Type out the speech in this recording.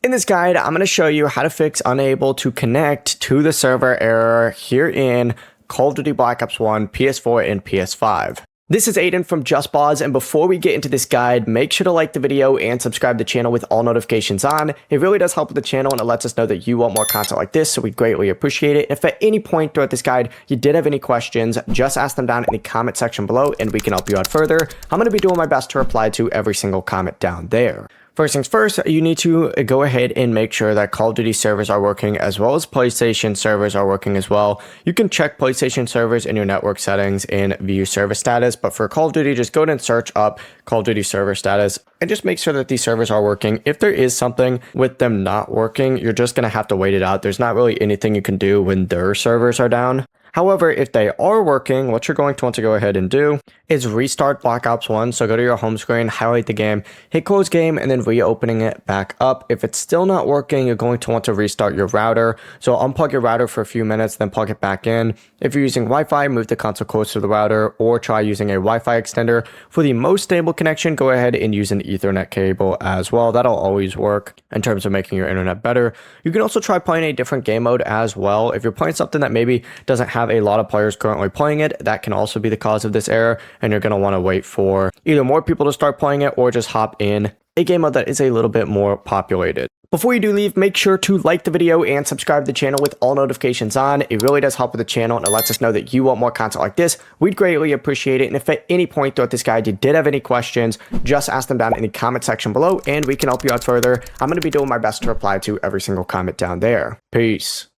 In this guide, I'm going to show you how to fix unable to connect to the server error here in Call of Duty Black Ops 1, PS4, and PS5. This is Aiden from JustBoz, and before we get into this guide, make sure to like the video and subscribe to the channel with all notifications on. It really does help with the channel, and it lets us know that you want more content like this, so we greatly appreciate it. If at any point throughout this guide you did have any questions, just ask them down in the comment section below, and we can help you out further. I'm going to be doing my best to reply to every single comment down there. First things first, you need to go ahead and make sure that Call of Duty servers are working as well as PlayStation servers are working as well. You can check PlayStation servers in your network settings and view service status, but for Call of Duty, just go ahead and search up Call of Duty server status and just make sure that these servers are working. If there is something with them not working, you're just going to have to wait it out. There's not really anything you can do when their servers are down. However, if they are working, what you're going to want to go ahead and do is restart Black Ops 1. So go to your home screen, highlight the game, hit close game, and then reopening it back up. If it's still not working, you're going to want to restart your router. So unplug your router for a few minutes, then plug it back in. If you're using Wi-Fi, move the console close to the router or try using a Wi-Fi extender. For the most stable connection, go ahead and use an Ethernet cable as well. That'll always work in terms of making your internet better. You can also try playing a different game mode as well. If you're playing something that maybe doesn't have a lot of players currently playing it, that can also be the cause of this error, and you're going to want to wait for either more people to start playing it or just hop in a game mode that is a little bit more populated. Before you do leave, make sure to like the video and subscribe to the channel with all notifications on. It really does help with the channel, and it lets us know that you want more content like this. We'd greatly appreciate it. And if at any point throughout this guide you did have any questions, just ask them down in the comment section below and we can help you out further. I'm going to be doing my best to reply to every single comment down there. Peace.